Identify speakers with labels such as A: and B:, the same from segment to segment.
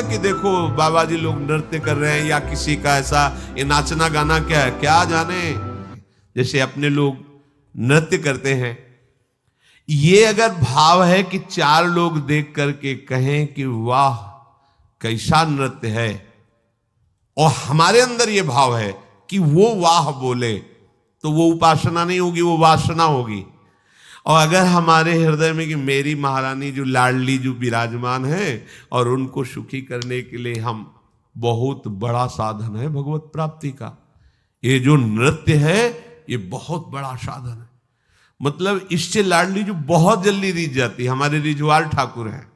A: कि देखो बाबा जी लोग नृत्य कर रहे हैं या किसी का ऐसा, ये नाचना गाना क्या है, क्या जाने, जैसे अपने लोग नृत्य करते हैं। ये अगर भाव है कि चार लोग देख करके कहें कि वाह कैसा नृत्य है, और हमारे अंदर ये भाव है कि वो वाह बोले, तो वो उपासना नहीं होगी, वो वासना होगी। और अगर हमारे हृदय में कि मेरी महारानी जो लाडली जो विराजमान है और उनको सुखी करने के लिए हम, बहुत बड़ा साधन है भगवत प्राप्ति का। ये जो नृत्य है ये बहुत बड़ा साधन है। मतलब इससे लाडली जो बहुत जल्दी रिझ जाती है। हमारे रिझवाल ठाकुर हैं,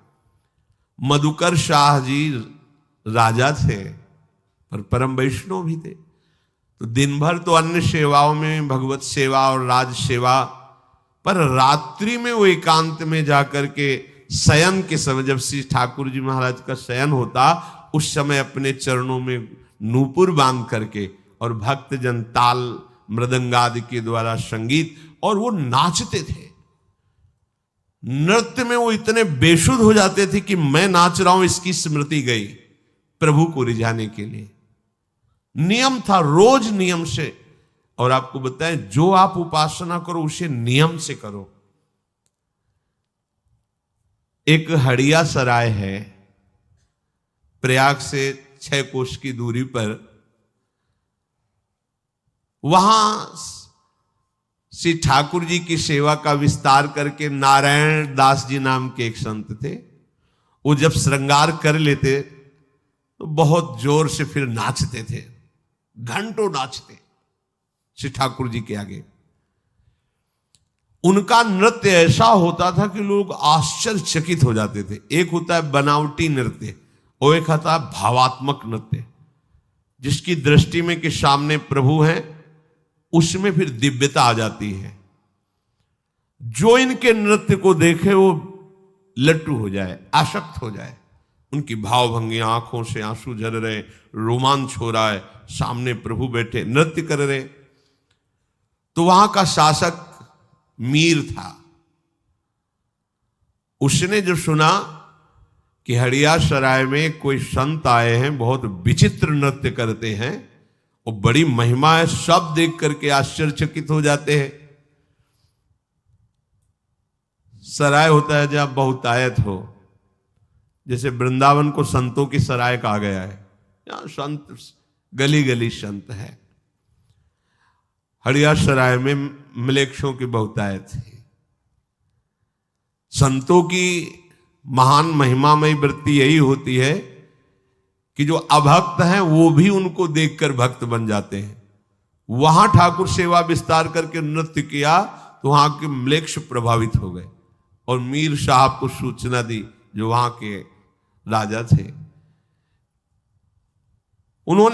A: मधुकर शाह जी राजा थे पर परम वैष्णव भी थे, तो दिन भर तो अन्य सेवाओं में भगवत सेवा और राज सेवा, पर रात्रि में वो एकांत में जाकर के शयन के समय, जब श्री ठाकुर जी महाराज का शयन होता, उस समय अपने चरणों में नूपुर बांध करके और भक्तजन ताल मृदंगादि के द्वारा संगीत, और वो नाचते थे। नृत्य में वो इतने बेसुध हो जाते थे कि मैं नाच रहा हूं इसकी स्मृति गई, प्रभु को रिझाने के लिए। नियम था, रोज नियम से। और आपको बताएं, जो आप उपासना करो उसे नियम से करो। एक हड़िया सराय है, प्रयाग से 6 कोस की दूरी पर। वहां श्री ठाकुर जी की सेवा का विस्तार करके नारायण दास जी नाम के एक संत थे। वो जब श्रृंगार कर लेते तो बहुत जोर से फिर नाचते थे, घंटों नाचते श्री ठाकुर जी के आगे। उनका नृत्य ऐसा होता था कि लोग आश्चर्यचकित हो जाते थे। एक होता है बनावटी नृत्य और एक होता है भावात्मक नृत्य, जिसकी दृष्टि में कि सामने प्रभु हैं, उसमें फिर दिव्यता आ जाती है। जो इनके नृत्य को देखे वो लट्टू हो जाए, आसक्त हो जाए। उनकी भावभंगियां, आंखों से आंसू झर रहे, रोमांच हो रहा है, सामने प्रभु बैठे नृत्य कर रहे। तो वहां का शासक मीर था। उसने जो सुना कि हड़िया सराय में कोई संत आए हैं, बहुत विचित्र नृत्य करते हैं और बड़ी महिमा है, सब देख करके आश्चर्यचकित हो जाते हैं। सराय होता है जब बहुतायत हो, जैसे वृंदावन को संतों की सराय कहा गया है, यहां संत गली गली संत है। हड़िया सराय में मलेच्छों की बहुतायत थी। संतों की महान महिमामयी वृत्ति यही होती है कि जो अभक्त हैं वो भी उनको देखकर भक्त बन जाते हैं। वहां ठाकुर सेवा विस्तार करके नृत्य किया तो वहां के मलेच्छ प्रभावित हो गए और मीर साहब को सूचना दी, जो वहां के राजा थे। उन्होंने